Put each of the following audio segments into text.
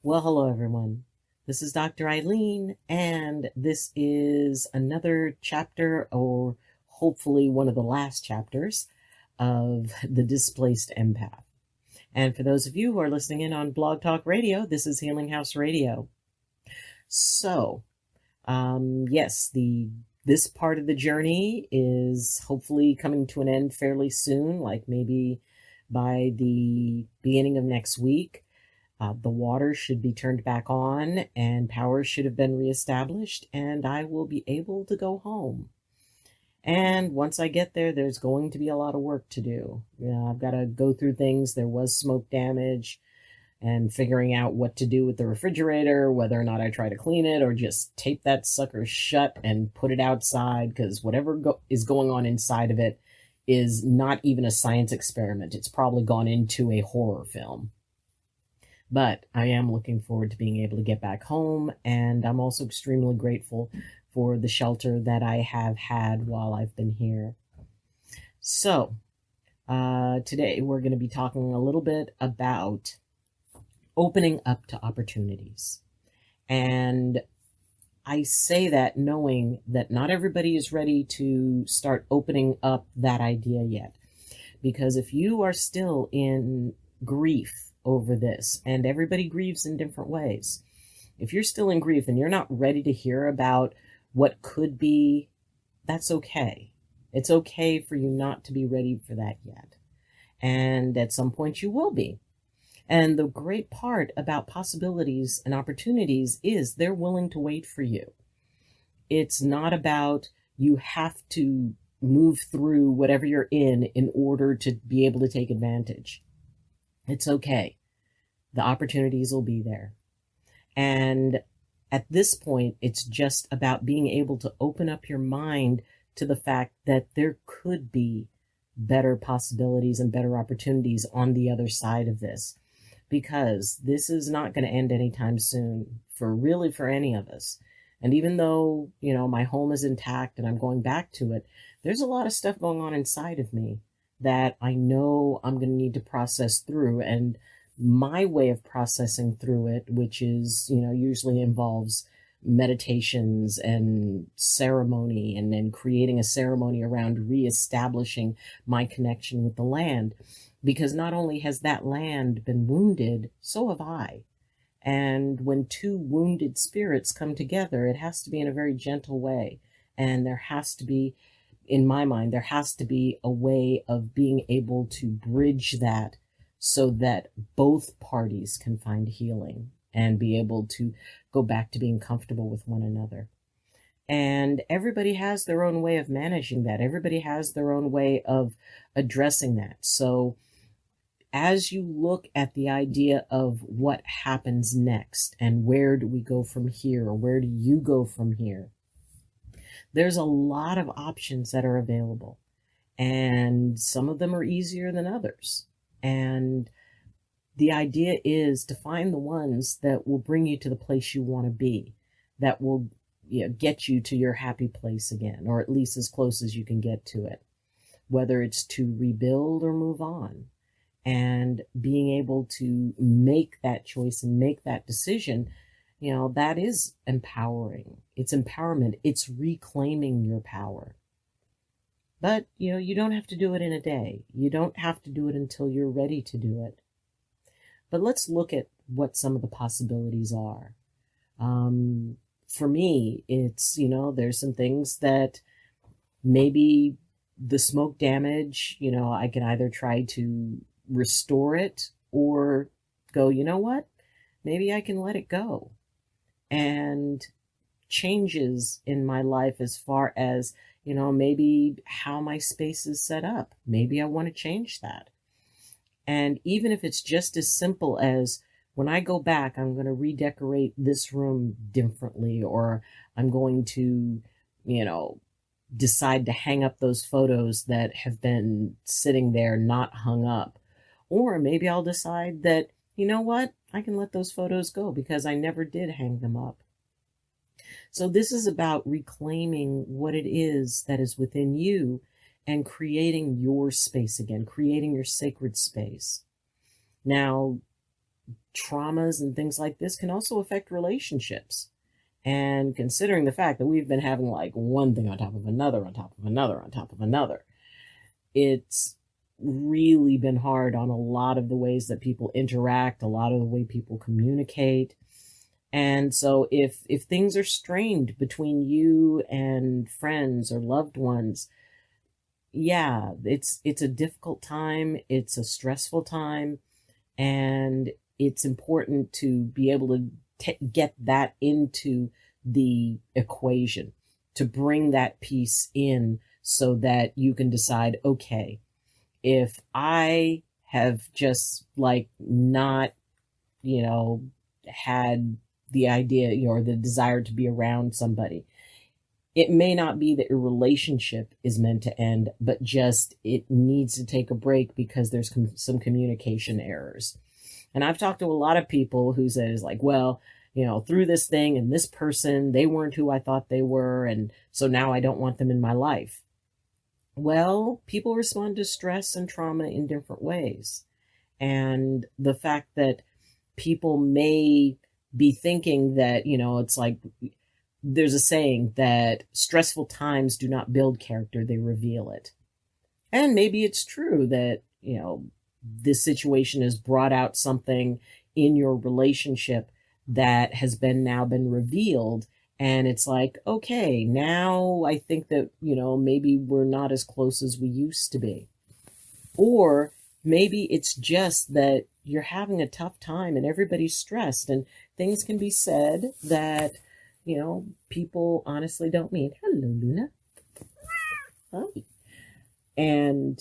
Well, hello everyone. This is Dr. Ayleen, and this is another chapter, or hopefully one of the last chapters, of the Displaced EmPath. And for those of you who are listening in on Blog Talk Radio, this is Healing House Radio. So, yes, this part of the journey is hopefully coming to an end fairly soon, like maybe by the beginning of next week. The water should be turned back on and power should have been reestablished, and I will be able to go home. And once I get there, there's going to be a lot of work to do. I've got to go through things. There was smoke damage, and figuring out what to do with the refrigerator, whether or not I try to clean it or just tape that sucker shut and put it outside, because whatever is going on inside of it is not even a science experiment. It's probably gone into a horror film. But I am looking forward to being able to get back home, and I'm also extremely grateful for the shelter that I have had while I've been here. So, today we're going to be talking a little bit about opening up to opportunities. And I say that knowing that not everybody is ready to start opening up that idea yet. Because if you are still in grief over this, and everybody grieves in different ways. If you're still in grief and you're not ready to hear about what could be, that's okay. It's okay for you not to be ready for that yet. And at some point you will be. And the great part about possibilities and opportunities is they're willing to wait for you. It's not about you have to move through whatever you're in order to be able to take advantage. It's okay. The opportunities will be there. And at this point, it's just about being able to open up your mind to the fact that there could be better possibilities and better opportunities on the other side of this. Because this is not going to end anytime soon for any of us. And even though, my home is intact and I'm going back to it, there's a lot of stuff going on inside of me that I know I'm going to need to process through. And my way of processing through it, which is, usually involves meditations and ceremony, and then creating a ceremony around reestablishing my connection with the land. Because not only has that land been wounded, so have I. And when two wounded spirits come together, it has to be in a very gentle way. And there has to be, in my mind, there has to be a way of being able to bridge that so that both parties can find healing and be able to go back to being comfortable with one another. And everybody has their own way of managing that. Everybody has their own way of addressing that. So as you look at the idea of what happens next and where do we go from here, or where do you go from here, there's a lot of options that are available. And some of them are easier than others. And the idea is to find the ones that will bring you to the place you want to be, that will get you to your happy place again, or at least as close as you can get to it, whether it's to rebuild or move on. And being able to make that choice and make that decision, that is empowering. It's empowerment. It's reclaiming your power. But, you don't have to do it in a day. You don't have to do it until you're ready to do it. But let's look at what some of the possibilities are. For me, it's, there's some things that maybe the smoke damage, I can either try to restore it or go, you know what? Maybe I can let it go. And changes in my life as far as, maybe how my space is set up. Maybe I want to change that. And even if it's just as simple as when I go back, I'm going to redecorate this room differently, or I'm going to, decide to hang up those photos that have been sitting there not hung up. Or maybe I'll decide that, you know what, I can let those photos go because I never did hang them up. So this is about reclaiming what it is that is within you and creating your space again, creating your sacred space. Now, traumas and things like this can also affect relationships. And considering the fact that we've been having like one thing on top of another, on top of another, on top of another, it's really been hard on a lot of the ways that people interact, a lot of the way people communicate. And so if things are strained between you and friends or loved ones, yeah, it's a difficult time, it's a stressful time, and it's important to be able to get that into the equation, to bring that piece in so that you can decide, okay, if I have just like not, had the idea or the desire to be around somebody, it may not be that your relationship is meant to end, but just it needs to take a break because there's some communication errors. And I've talked to a lot of people who says like, well, through this thing and this person, they weren't who I thought they were. And so now I don't want them in my life. Well, people respond to stress and trauma in different ways. And the fact that people may be thinking that, it's like, there's a saying that stressful times do not build character, they reveal it. And maybe it's true that, this situation has brought out something in your relationship that has now been revealed. And it's like, okay, now I think that, maybe we're not as close as we used to be. Or maybe it's just that you're having a tough time and everybody's stressed and things can be said that, people honestly don't mean. Hello, Luna. Hi. And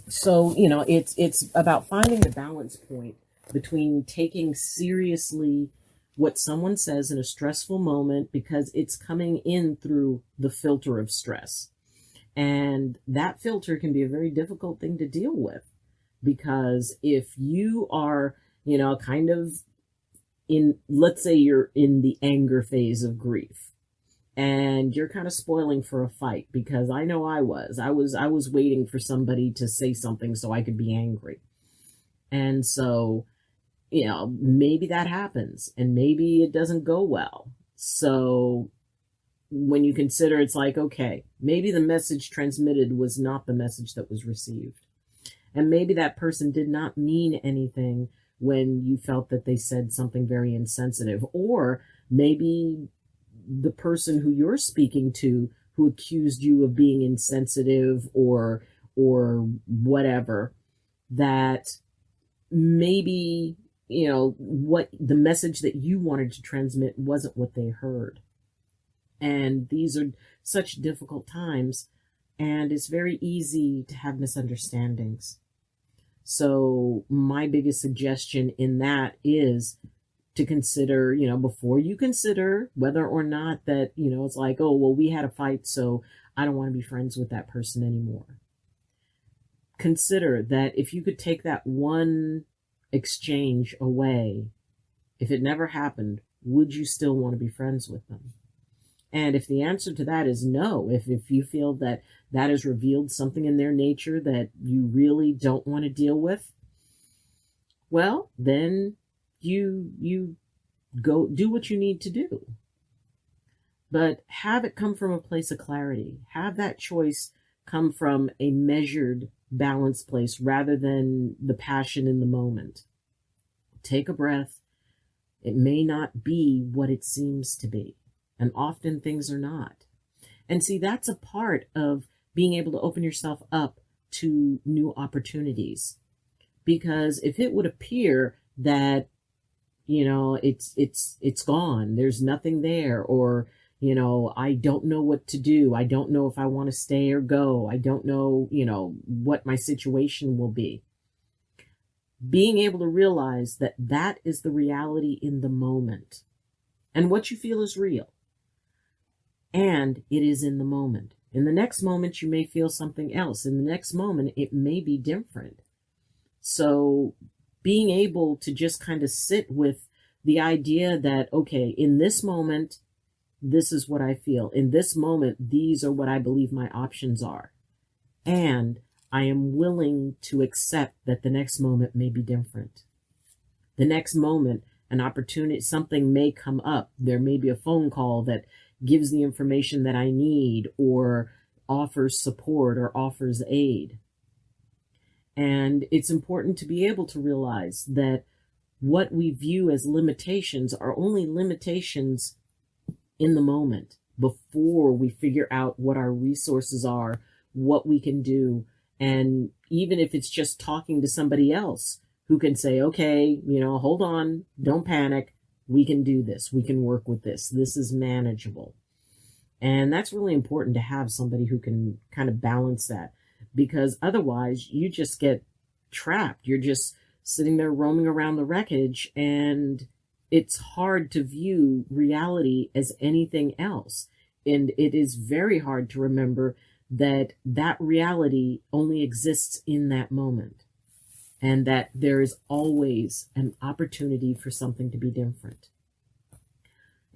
so, it's about finding the balance point between taking seriously what someone says in a stressful moment because it's coming in through the filter of stress. And that filter can be a very difficult thing to deal with because if you are, kind of let's say you're in the anger phase of grief and you're kind of spoiling for a fight, because I know I was waiting for somebody to say something so I could be angry. And so, maybe that happens and maybe it doesn't go well. So when you consider, it's like, okay, maybe the message transmitted was not the message that was received. And maybe that person did not mean anything when you felt that they said something very insensitive. Or maybe the person who you're speaking to who accused you of being insensitive or whatever, that maybe, what the message that you wanted to transmit wasn't what they heard. And these are such difficult times, and it's very easy to have misunderstandings. So my biggest suggestion in that is to consider, before you consider whether or not that, it's like, oh, well, we had a fight, so I don't want to be friends with that person anymore. Consider that if you could take that one exchange away, if it never happened, would you still want to be friends with them? And if the answer to that is no, if you feel that that has revealed something in their nature that you really don't want to deal with, well, then you go do what you need to do. But have it come from a place of clarity. Have that choice come from a measured, balanced place rather than the passion in the moment. Take a breath. It may not be what it seems to be. And often things are not. And see, that's a part of being able to open yourself up to new opportunities. Because if it would appear that, it's gone, there's nothing there, or, I don't know what to do. I don't know if I want to stay or go. I don't know, what my situation will be. Being able to realize that that is the reality in the moment. And what you feel is real. And it is in the moment. In the next moment, you may feel something else. In the next moment, it may be different. So being able to just kind of sit with the idea that, okay, in this moment, this is what I feel. In this moment, these are what I believe my options are. And I am willing to accept that the next moment may be different. The next moment, an opportunity, something may come up. There may be a phone call that gives the information that I need, or offers support, or offers aid. And it's important to be able to realize that what we view as limitations are only limitations in the moment, before we figure out what our resources are, what we can do. And even if it's just talking to somebody else who can say, okay, hold on, don't panic. We can do this. We can work with this. This is manageable. And that's really important, to have somebody who can kind of balance that, because otherwise you just get trapped. You're just sitting there roaming around the wreckage, and it's hard to view reality as anything else. And it is very hard to remember that that reality only exists in that moment, and that there is always an opportunity for something to be different.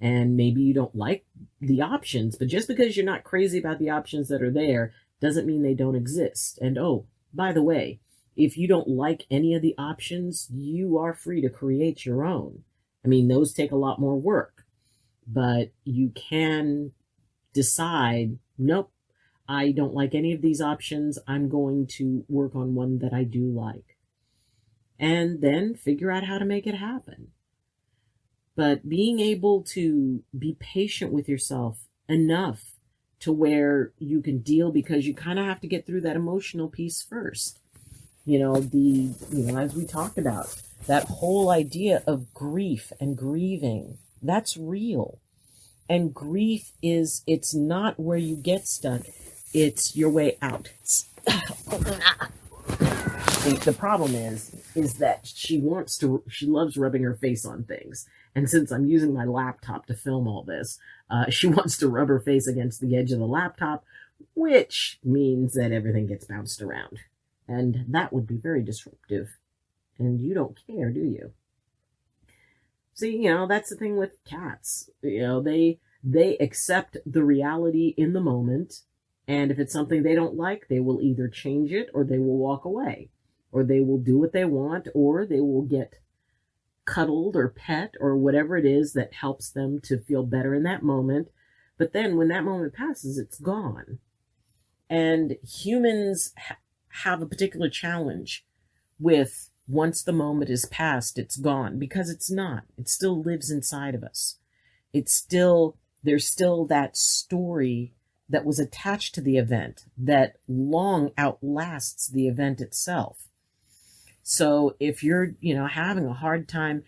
And maybe you don't like the options, but just because you're not crazy about the options that are there doesn't mean they don't exist. And oh, by the way, if you don't like any of the options, you are free to create your own. I mean, those take a lot more work, but you can decide, nope, I don't like any of these options. I'm going to work on one that I do like. And then figure out how to make it happen. But being able to be patient with yourself enough to where you can deal, because you kind of have to get through that emotional piece first. As we talked about, that whole idea of grief and grieving, that's real. And grief it's not where you get stuck, it's your way out. The problem is that she loves rubbing her face on things. And since I'm using my laptop to film all this, she wants to rub her face against the edge of the laptop, which means that everything gets bounced around. And that would be very disruptive. And you don't care, do you? See, that's the thing with cats. They accept the reality in the moment. And if it's something they don't like, they will either change it, or they will walk away, or they will do what they want, or they will get cuddled or pet or whatever it is that helps them to feel better in that moment. But then when that moment passes, it's gone. And humans have a particular challenge with, once the moment is past, it's gone, because it's not. It still lives inside of us. There's still that story that was attached to the event that long outlasts the event itself. So if you're, having a hard time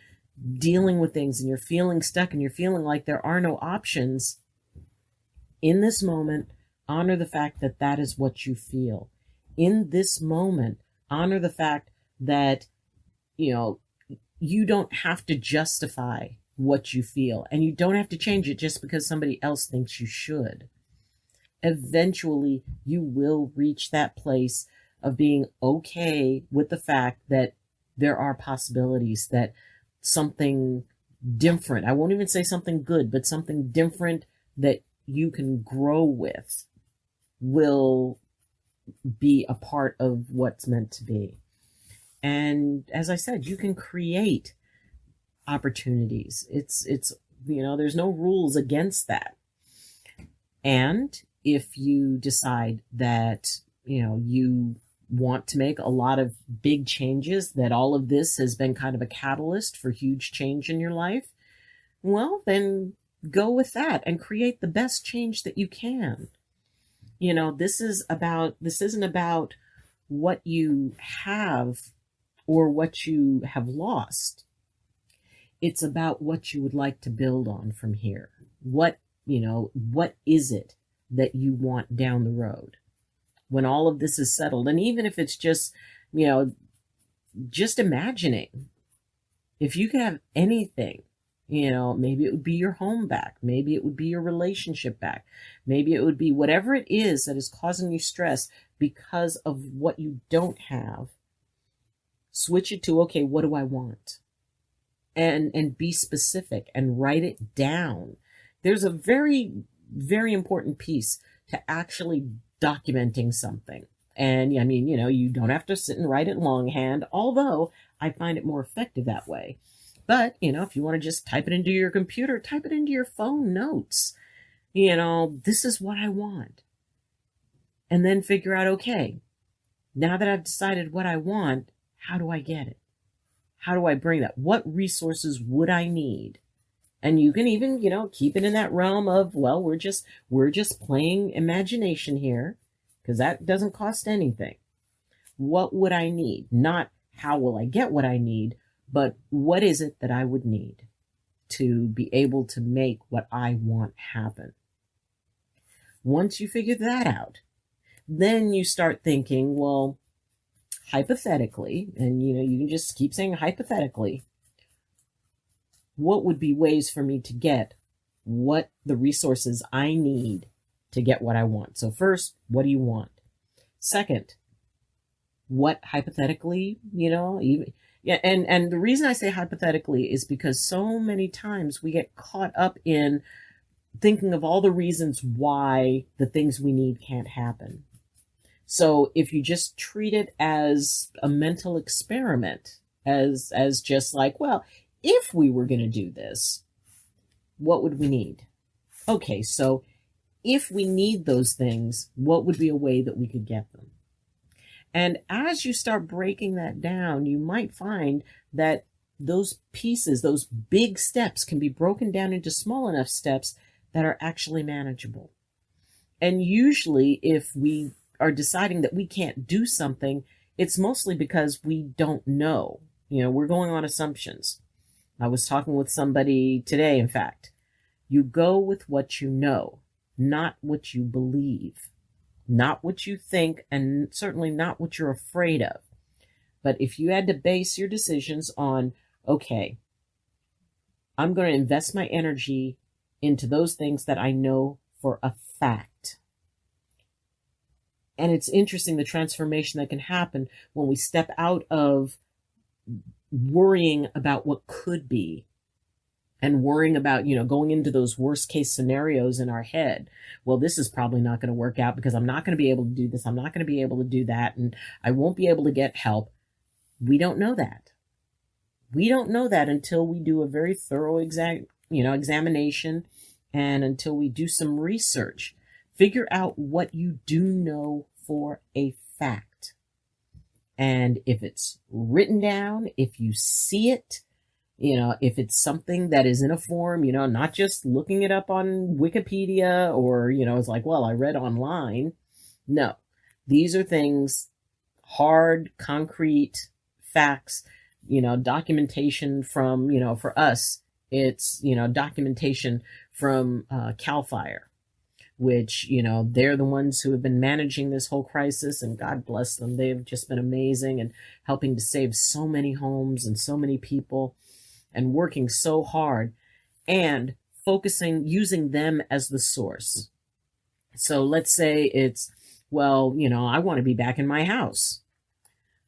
dealing with things, and you're feeling stuck, and you're feeling like there are no options, in this moment, honor the fact that that is what you feel. In this moment, honor the fact that, you don't have to justify what you feel, and you don't have to change it just because somebody else thinks you should. Eventually, you will reach that place of being okay with the fact that there are possibilities, that something different, I won't even say something good, but something different that you can grow with will be a part of what's meant to be. And as I said, you can create opportunities. It's there's no rules against that. And if you decide that, you want to make a lot of big changes, that all of this has been kind of a catalyst for huge change in your life, well, then go with that and create the best change that you can. This isn't about what you have or what you have lost. It's about what you would like to build on from here. What is it that you want down the road when all of this is settled? And even if it's just, just imagining, if you could have anything, maybe it would be your home back. Maybe it would be your relationship back. Maybe it would be whatever it is that is causing you stress because of what you don't have. Switch it to, okay, what do I want? And be specific and write it down. There's a very, very important piece to actually documenting something And I mean, you don't have to sit and write it longhand, although I find it more effective that way. But, if you want to just type it into your computer, type it into your phone notes. This is what I want. And then figure out, okay, now that I've decided what I want, how do I get it? How do I bring that? What resources would I need? And you can even, keep it in that realm of, well, we're just playing imagination here, because that doesn't cost anything. What would I need? Not how will I get what I need, but what is it that I would need to be able to make what I want happen? Once you figure that out, then you start thinking, well, hypothetically, and you can just keep saying hypothetically, what would be ways for me to get what the resources I need to get what I want? So first, what do you want? Second, what hypothetically, even, yeah, and the reason I say hypothetically is because so many times we get caught up in thinking of all the reasons why the things we need can't happen. So if you just treat it as a mental experiment, as just like, well, if we were going to do this, what would we need? Okay, so if we need those things, what would be a way that we could get them? And as you start breaking that down, you might find that those pieces, those big steps, can be broken down into small enough steps that are actually manageable. And usually, if we are deciding that we can't do something, it's mostly because we don't know. We're going on assumptions. I was talking with somebody today, in fact. You go with what you know, not what you believe, not what you think, and certainly not what you're afraid of. But if you had to base your decisions on, okay, I'm going to invest my energy into those things that I know for a fact. And it's interesting the transformation that can happen when we step out of worrying about what could be and worrying about, going into those worst case scenarios in our head. Well, this is probably not going to work out because I'm not going to be able to do this. I'm not going to be able to do that. And I won't be able to get help. We don't know that. We don't know that until we do a very thorough examination, and until we do some research. Figure out what you do know for a fact. And if it's written down, if you see it, if it's something that is in a form, not just looking it up on Wikipedia or, it's like, well, I read online. No, these are things, hard, concrete facts, documentation from, for us, it's, documentation from CAL FIRE, which, they're the ones who have been managing this whole crisis, and God bless them. They've just been amazing and helping to save so many homes and so many people, and working so hard and using them as the source. So let's say it's, well, I want to be back in my house.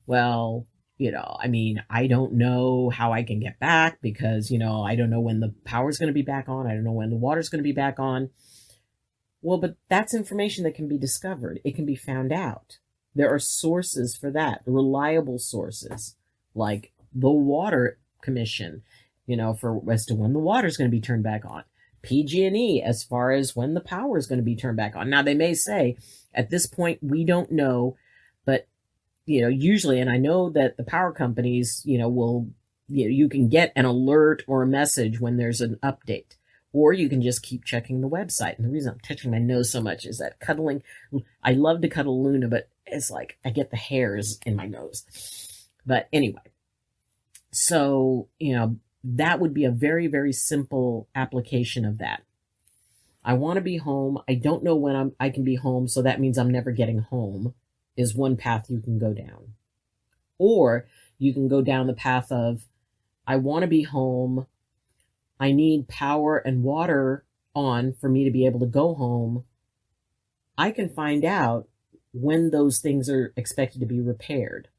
Well, I don't know how I can get back because, I don't know when the power's going to be back on. I don't know when the water's going to be back on. Well, but that's information that can be discovered. It can be found out. There are sources for that, reliable sources, like the Water Commission, for as to when the water's going to be turned back on. PG&E as far as when the power is going to be turned back on. Now, they may say, at this point, we don't know, but, usually, and I know that the power companies, will, you can get an alert or a message when there's an update. Or you can just keep checking the website. And the reason I'm touching my nose so much is that I love to cuddle Luna, but it's like I get the hairs in my nose. But anyway, so, that would be a very, very simple application of that. I want to be home. I don't know when I can be home, so that means I'm never getting home, is one path you can go down. Or you can go down the path of, I want to be home. I need power and water on for me to be able to go home. I can find out when those things are expected to be repaired.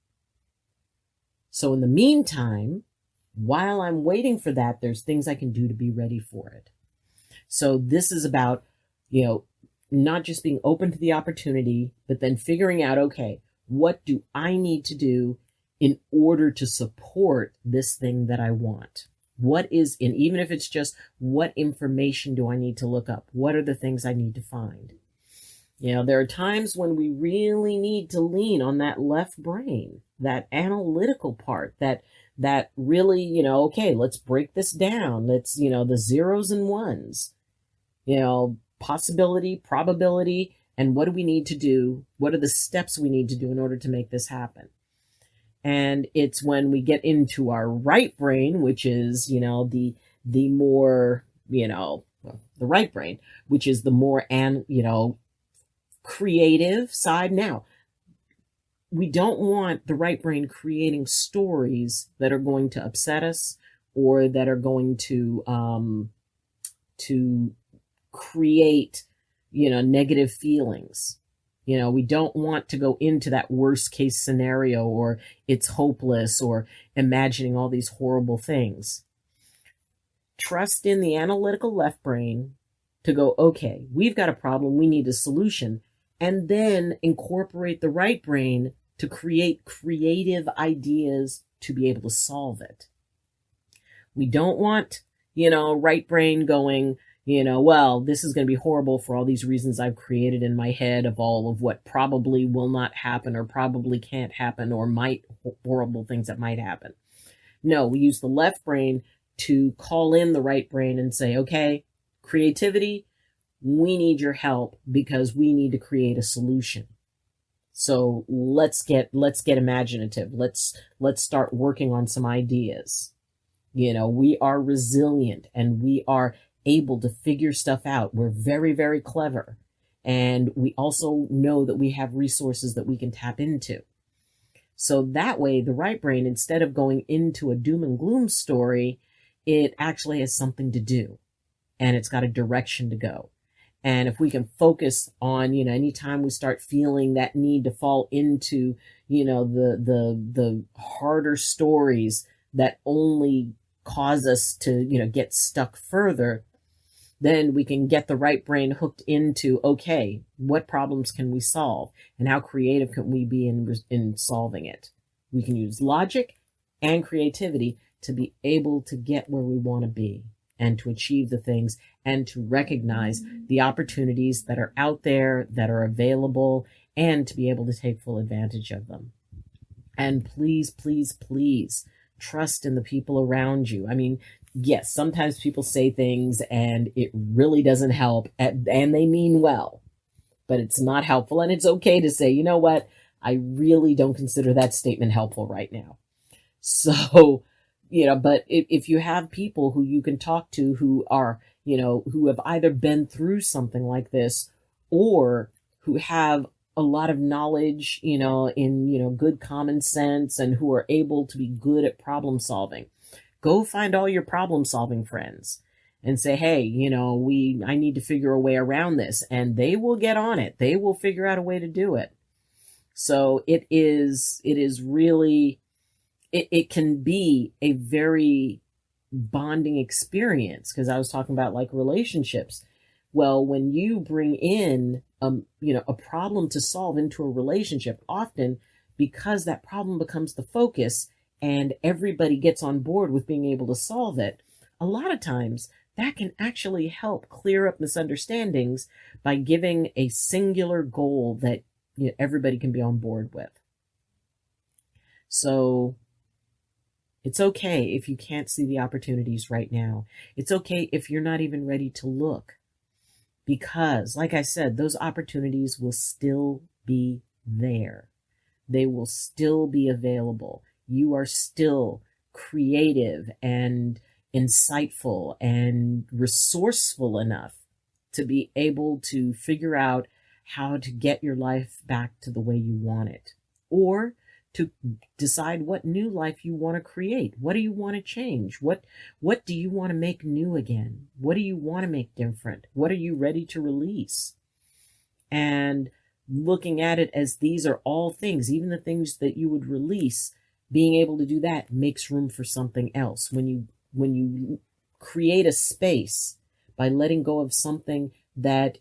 So in the meantime, while I'm waiting for that, there's things I can do to be ready for it. So this is about, not just being open to the opportunity, but then figuring out, okay, what do I need to do in order to support this thing that I want? What is, and even if it's just what information do I need to look up? What are the things I need to find? There are times when we really need to lean on that left brain, that analytical part, that really, okay, let's break this down. Let's, the zeros and ones, possibility, probability, and what do we need to do? What are the steps we need to do in order to make this happen? And it's when we get into our right brain, which is, the more, the right brain, which is the more, creative side. Now, we don't want the right brain creating stories that are going to upset us or that are going to create, negative feelings. We don't want to go into that worst case scenario or it's hopeless or imagining all these horrible things. Trust in the analytical left brain to go, okay, we've got a problem, we need a solution, and then incorporate the right brain to create creative ideas to be able to solve it. We don't want, right brain going, well, this is going to be horrible for all these reasons I've created in my head of all of what probably will not happen or probably can't happen or horrible things that might happen. No, we use the left brain to call in the right brain and say, okay, creativity, we need your help because we need to create a solution. So let's get imaginative. Let's start working on some ideas. We are resilient and we are able to figure stuff out. We're very, very clever. And we also know that we have resources that we can tap into. So that way, the right brain, instead of going into a doom and gloom story, it actually has something to do and it's got a direction to go. And if we can focus on, anytime we start feeling that need to fall into, the harder stories that only cause us to, get stuck further, then we can get the right brain hooked into, okay, what problems can we solve and how creative can we be in solving it? We can use logic and creativity to be able to get where we want to be and to achieve the things and to recognize the opportunities that are out there, that are available, and to be able to take full advantage of them. And please, please, please trust in the people around you. I mean, yes, sometimes people say things and it really doesn't help and they mean well, but it's not helpful. And it's okay to say, you know what? I really don't consider that statement helpful right now. So, but if you have people who you can talk to who are, who have either been through something like this or who have a lot of knowledge, in, good common sense and who are able to be good at problem solving, go find all your problem solving friends and say, hey, I need to figure a way around this, and they will get on it. They will figure out a way to do it. So it is really, it can be a very bonding experience, because I was talking about like relationships. Well, when you bring in, a problem to solve into a relationship, often because that problem becomes the focus and everybody gets on board with being able to solve it, a lot of times that can actually help clear up misunderstandings by giving a singular goal that everybody can be on board with. So it's okay if you can't see the opportunities right now. It's okay if you're not even ready to look. Because, like I said, those opportunities will still be there. They will still be available. You are still creative and insightful and resourceful enough to be able to figure out how to get your life back to the way you want it, or to decide what new life you want to create. What do you want to change? What do you want to make new again? What do you want to make different? What are you ready to release? And looking at it as these are all things, even the things that you would release, being able to do that makes room for something else. When you create a space by letting go of something that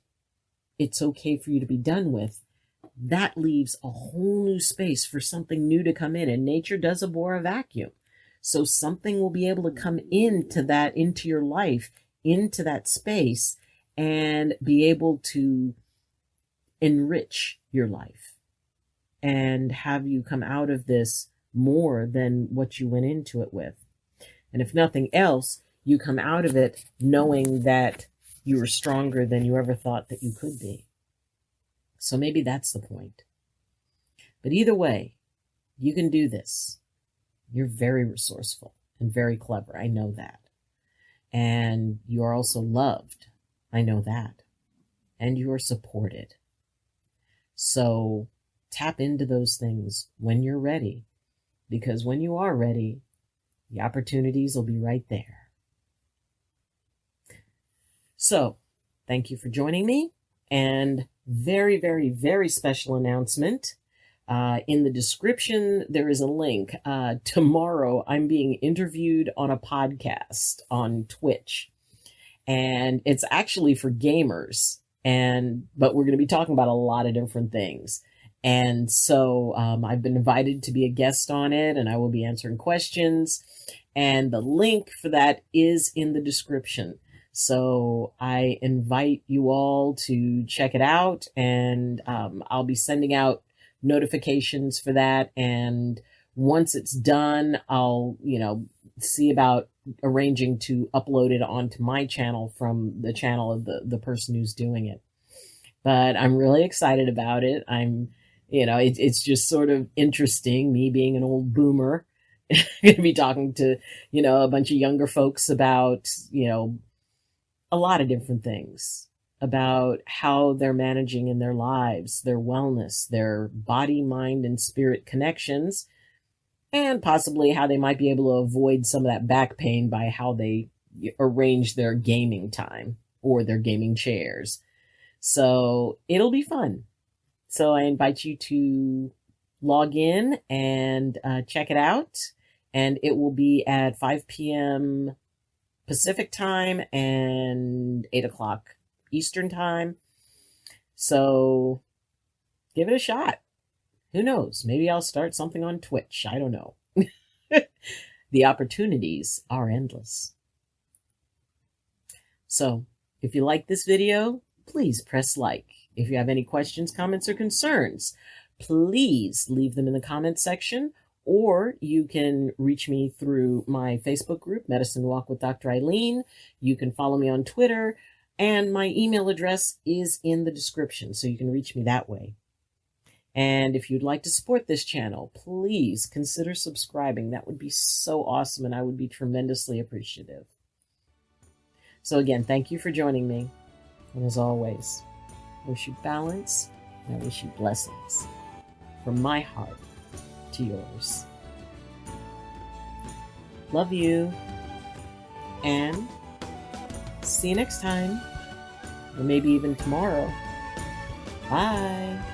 it's okay for you to be done with, that leaves a whole new space for something new to come in. And nature does abhor a vacuum. So something will be able to come into your life, into that space, and be able to enrich your life and have you come out of this more than what you went into it with. And if nothing else, you come out of it knowing that you are stronger than you ever thought that you could be. So maybe that's the point. But either way, you can do this. You're very resourceful and very clever. I know that. And you are also loved. I know that. And you are supported. So tap into those things when you're ready, because when you are ready, the opportunities will be right there. So thank you for joining me, and very, very, very special announcement. In the description, there is a link. Tomorrow, I'm being interviewed on a podcast on Twitch, and it's actually for gamers. But we're going to be talking about a lot of different things. And so I've been invited to be a guest on it, and I will be answering questions. And the link for that is in the description. So I invite you all to check it out, and I'll be sending out notifications for that. And once it's done, I'll, see about arranging to upload it onto my channel from the channel of the person who's doing it. But I'm really excited about it. It's just sort of interesting, me being an old boomer, going to be talking to, a bunch of younger folks about, a lot of different things, about how they're managing in their lives, their wellness, their body, mind, and spirit connections, and possibly how they might be able to avoid some of that back pain by how they arrange their gaming time or their gaming chairs. So it'll be fun. So I invite you to log in and check it out. And it will be at 5 p.m. Pacific time and 8 o'clock Eastern time. So give it a shot. Who knows? Maybe I'll start something on Twitch. I don't know. The opportunities are endless. So if you like this video, please press like. If you have any questions, comments, or concerns, please leave them in the comment section, or you can reach me through my Facebook group, Medicine Walk with Dr. Ayleen. You can follow me on Twitter, and my email address is in the description, so you can reach me that way. And if you'd like to support this channel, please consider subscribing. That would be so awesome, and I would be tremendously appreciative. So again, thank you for joining me. And as always, I wish you balance, and I wish you blessings from my heart to yours. Love you, and see you next time, or maybe even tomorrow. Bye.